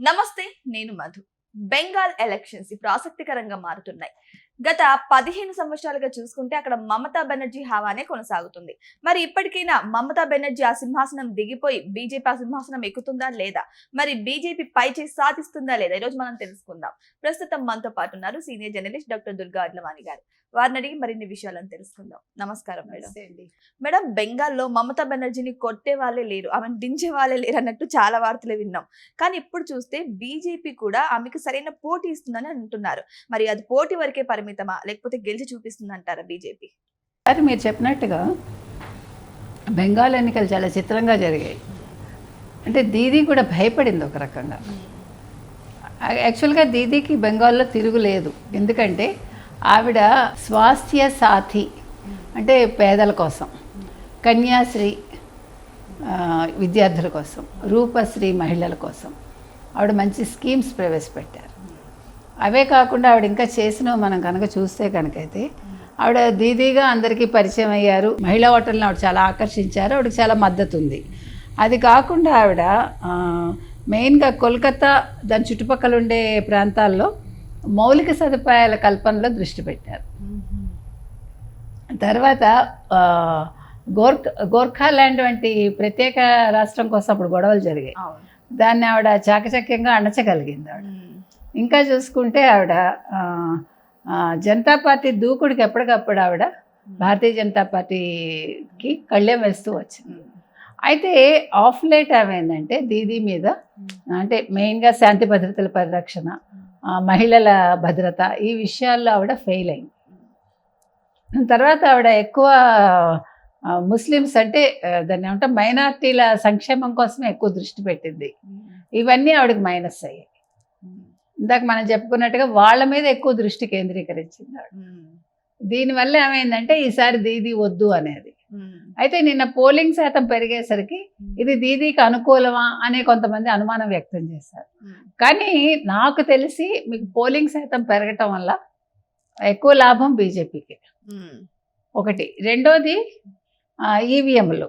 నమస్తే, నేను మధు. బెంగాల్ ఎలక్షన్స్ ఇప్పుడు ఆసక్తికరంగా మారుతున్నాయి. గత 15 సంవత్సరాలుగా చూసుకుంటే అక్కడ మమతా బెనర్జీ హవానే కొనసాగుతుంది. మరి ఇప్పటికైనా మమతా బెనర్జీ ఆ సింహాసనం దిగిపోయి బీజేపీ ఆ సింహాసనం ఎక్కుతుందా లేదా, మరి బీజేపీ పై చేసి సాధిస్తుందా లేదా, ఈ రోజు మనం తెలుసుకుందాం. ప్రస్తుతం మనతో పాటు ఉన్నారు సీనియర్ జర్నలిస్ట్ డాక్టర్ దుర్గా అడ్లవాణి గారు. వారిని అడిగి మరిన్ని విషయాలను తెలుసుకుందాం. నమస్కారం మేడం. మేడం, బెంగాల్లో మమతా బెనర్జీని కొట్టే వాళ్ళే లేరు, ఆమెను దించే వాళ్ళే లేరు అన్నట్టు చాలా వార్తలు విన్నాం. కానీ ఇప్పుడు చూస్తే బీజేపీ కూడా ఆమెకు సరైన పోటీ ఇస్తుందని అంటున్నారు. మరి అది పోటీ వరకే పరిమితమా, లేకపోతే గెలిచి చూపిస్తుంది అంటారా బీజేపీ? అది మీరు చెప్పినట్టుగా బెంగాల్ ఎన్నికలు చాలా చిత్రంగా జరిగాయి. అంటే దీదీ కూడా భయపడింది ఒక రకంగా. యాక్చువల్గా దీదీకి బెంగాల్లో తిరుగులేదు. ఎందుకంటే ఆవిడ స్వాస్థ్య సాథి అంటే పేదల కోసం, కన్యాశ్రీ విద్యార్థుల కోసం, రూపశ్రీ మహిళల కోసం ఆవిడ మంచి స్కీమ్స్ ప్రవేశపెట్టారు. అవే కాకుండా ఆవిడ ఇంకా చేసినవి మనం కనుక చూస్తే కనుకైతే ఆవిడ దీదీగా అందరికీ పరిచయం అయ్యారు. మహిళా ఓటర్లను ఆవిడ చాలా ఆకర్షించారు. ఆవిడకి చాలా మద్దతు ఉంది. అది కాకుండా ఆవిడ మెయిన్గా కోల్కతా దాని చుట్టుపక్కల ఉండే ప్రాంతాల్లో మౌలిక సదుపాయాల కల్పనలో దృష్టి పెట్టారు. తర్వాత గోర్ఖాల్యాండ్ వంటి ప్రత్యేక రాష్ట్రం కోసం అప్పుడు గొడవలు జరిగాయి. దాన్ని ఆవిడ చాకచక్యంగా అణచగలిగింది ఆవిడ. ఇంకా చూసుకుంటే ఆవిడ జనతా పార్టీ దూకుడికి ఎప్పటికప్పుడు ఆవిడ భారతీయ జనతా పార్టీకి కళ్ళెం వేస్తూ వచ్చింది. అయితే ఆఫ్ లేట్ ఏమైందంటే దీదీ మీద అంటే మెయిన్గా శాంతి భద్రతల పరిరక్షణ, మహిళల భద్రత, ఈ విషయాల్లో ఆవిడ ఫెయిల్ అయింది. తర్వాత ఆవిడ ఎక్కువ ముస్లిమ్స్ అంటే దాన్ని ఏమంటే మైనార్టీల సంక్షేమం కోసమే ఎక్కువ దృష్టి పెట్టింది. ఇవన్నీ ఆవిడకి మైనస్ అయ్యాయి. ఇందాక మనం చెప్పుకున్నట్టుగా వాళ్ళ మీద ఎక్కువ దృష్టి కేంద్రీకరించింది ఆవిడ. దీనివల్ల ఏమైందంటే ఈసారి దీదీ వద్దు అనేది. అయితే నిన్న పోలింగ్ శాతం పెరిగేసరికి ఇది దీదీకి అనుకూలమా అనే కొంతమంది అనుమానం వ్యక్తం చేశారు. కానీ నాకు తెలిసి మీకు పోలింగ్ శాతం పెరగటం వల్ల ఎక్కువ లాభం బీజేపీకి ఒకటి. రెండోది ఈవీఎంలు.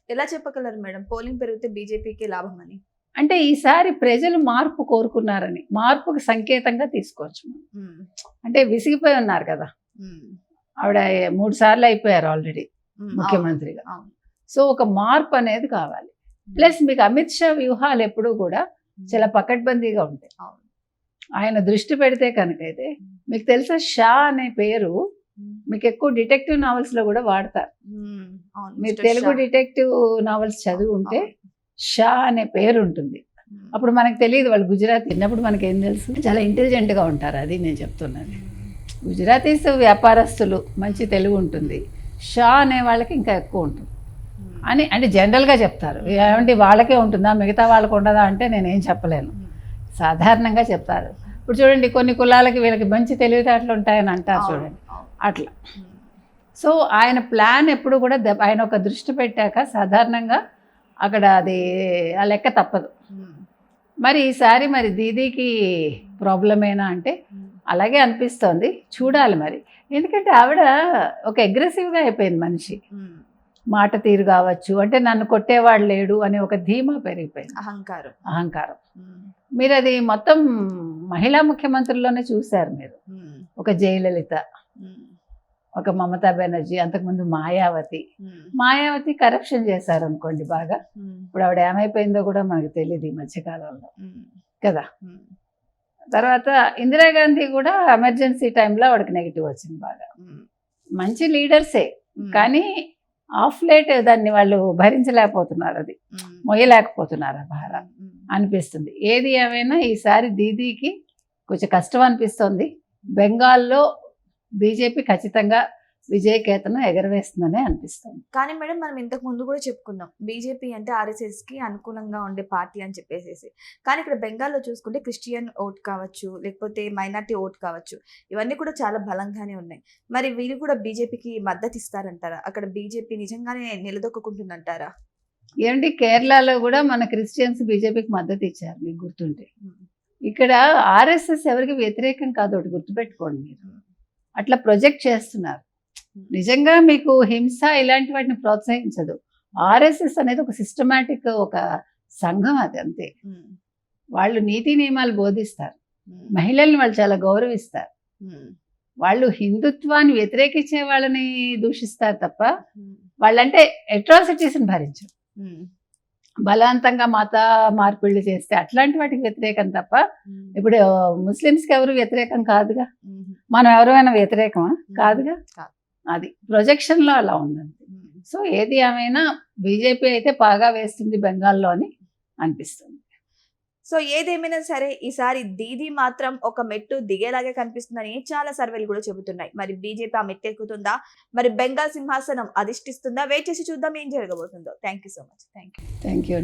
ఎలా చెప్పగలరు మేడం పోలింగ్ పెరిగితే బీజేపీకి లాభం అని? అంటే ఈసారి ప్రజలు మార్పు కోరుకున్నారని, మార్పుకి సంకేతంగా తీసుకోవచ్చు. అంటే విసిగిపోయి ఉన్నారు కదా, ఆవిడ 3 సార్లు అయిపోయారు ఆల్రెడీ ముఖ్యమంత్రిగా. సో ఒక మార్పు అనేది కావాలి. ప్లస్ మీకు అమిత్ షా వ్యూహాలు ఎప్పుడూ కూడా చాలా పకడ్బందీగా ఉంటాయి. ఆయన దృష్టి పెడితే కనుకైతే మీకు తెలుసా, షా అనే పేరు మీకు ఎక్కువ డిటెక్టివ్ నావెల్స్ లో కూడా వాడతారు. మీరు తెలుగు డిటెక్టివ్ నావెల్స్ చదివి ఉంటే షా అనే పేరు ఉంటుంది. అప్పుడు మనకు తెలియదు వాళ్ళు గుజరాతీ. చిన్నప్పుడు మనకి ఏం తెలుసు, చాలా ఇంటెలిజెంట్గా ఉంటారు. అది నేను చెప్తున్నది. గుజరాతీస్ వ్యాపారస్తులు, మంచి తెలుగు ఉంటుంది. షా అనే వాళ్ళకి ఇంకా ఎక్కువ ఉంటుంది అని అంటే జనరల్గా చెప్తారు. ఏమంటే వాళ్ళకే ఉంటుందా మిగతా వాళ్ళకు ఉండదా అంటే నేనేం చెప్పలేను, సాధారణంగా చెప్తారు. ఇప్పుడు చూడండి, కొన్ని కులాలకి వీళ్ళకి మంచి తెలివితేటలు ఉంటాయని అంటారు చూడండి, అట్లా. సో ఆయన ప్లాన్ ఎప్పుడు కూడా ఆయన ఒక దృష్టి పెట్టాక సాధారణంగా అక్కడ అది ఆ లెక్క తప్పదు. మరి ఈసారి మరి దీదీకి ప్రాబ్లమేనా అంటే అలాగే అనిపిస్తోంది. చూడాలి మరి. ఎందుకంటే ఆవిడ ఒక అగ్రెసివ్గా అయిపోయింది మనిషి. మాట తీరు కావచ్చు, అంటే నన్ను కొట్టేవాడు లేడు అనే ఒక ధీమా పెరిగిపోయింది, అహంకారం. మీరు అది మొత్తం మహిళా ముఖ్యమంత్రుల్లోనే చూశారు మీరు. ఒక జయలలిత, ఒక మమతా బెనర్జీ, అంతకుముందు మాయావతి కరప్షన్ చేశారు అనుకోండి బాగా. ఇప్పుడు ఆవిడ ఏమైపోయిందో కూడా మనకు తెలియదు ఈ మధ్యకాలంలో కదా. తర్వాత ఇందిరాగాంధీ కూడా ఎమర్జెన్సీ టైంలో ఆవిడకి నెగిటివ్ వచ్చింది బాగా. మంచి లీడర్సే, కానీ ఆఫ్ లేట్ దాన్ని వాళ్ళు భరించలేకపోతున్నారు, అది మొయ్యలేకపోతున్నారు ఆ భారం అనిపిస్తుంది. ఏది ఏమైనా ఈసారి దీదీకి కొంచెం కష్టం అనిపిస్తుంది. బెంగాల్లో బీజేపీ ఖచ్చితంగా విజయకేతనం ఎగరవేస్తుందనే అనిపిస్తుంది. కానీ మేడం, మనం ఇంతకు ముందు కూడా చెప్పుకున్నాం బీజేపీ అంటే ఆర్ఎస్ఎస్ కి అనుకూలంగా ఉండే పార్టీ అని చెప్పేసి. కానీ ఇక్కడ బెంగాల్లో చూసుకుంటే క్రిస్టియన్ ఓట్ కావచ్చు, లేకపోతే మైనార్టీ ఓట్ కావచ్చు, ఇవన్నీ కూడా చాలా బలంగానే ఉన్నాయి. మరి వీళ్ళు కూడా బీజేపీకి మద్దతు ఇస్తారంటారా? అక్కడ బీజేపీ నిజంగానే నిలదొక్కుంటుందంటారా? ఏమండి, కేరళలో కూడా మన క్రిస్టియన్స్ బీజేపీకి మద్దతు ఇచ్చారు, మీకు గుర్తుంటే. ఇక్కడ ఆర్ఎస్ఎస్ ఎవరికి వ్యతిరేకం కాదు, ఒకటి గుర్తుపెట్టుకోండి మీరు. అట్లా ప్రొజెక్ట్ చేస్తున్నారు. నిజంగా మీకు హింస ఇలాంటి వాటిని ప్రోత్సహించదు. ఆర్ఎస్ఎస్ అనేది ఒక సిస్టమాటిక్ ఒక సంఘం, అది అంతే. వాళ్ళు నీతి నియమాలు బోధిస్తారు, మహిళల్ని వాళ్ళు చాలా గౌరవిస్తారు. వాళ్ళు హిందుత్వాన్ని వ్యతిరేకించే వాళ్ళని దూషిస్తారు తప్ప వాళ్ళంటే అట్రాసిటీస్ని భరించరు. బలవంతంగా మత మార్పిళ్ళు చేస్తే అట్లాంటి వాటికి వ్యతిరేకం తప్ప ఇప్పుడు ముస్లిమ్స్కి ఎవరు వ్యతిరేకం కాదుగా, మనం ఎవరైనా వ్యతిరేకమా? కాదుగా. అది ప్రొజెక్షన్లో అలా ఉందండి. సో ఏది ఏమైనా బీజేపీ అయితే బాగా వేస్తుంది బెంగాల్లో అని అనిపిస్తుంది. సో ఏదేమైనా సరే ఈసారి దీదీ మాత్రం ఒక మెట్టు దిగేలాగే కనిపిస్తుందని చాలా సర్వేలు కూడా చెబుతున్నాయి. మరి బీజేపీ ఆ మెట్టు ఎక్కుతుందా, మరి బెంగాల్ సింహాసనం అధిష్టిస్తుందా? వెయిట్ చేసి చూద్దాం ఏం జరగబోతుందో. Thank you so much. Thank you.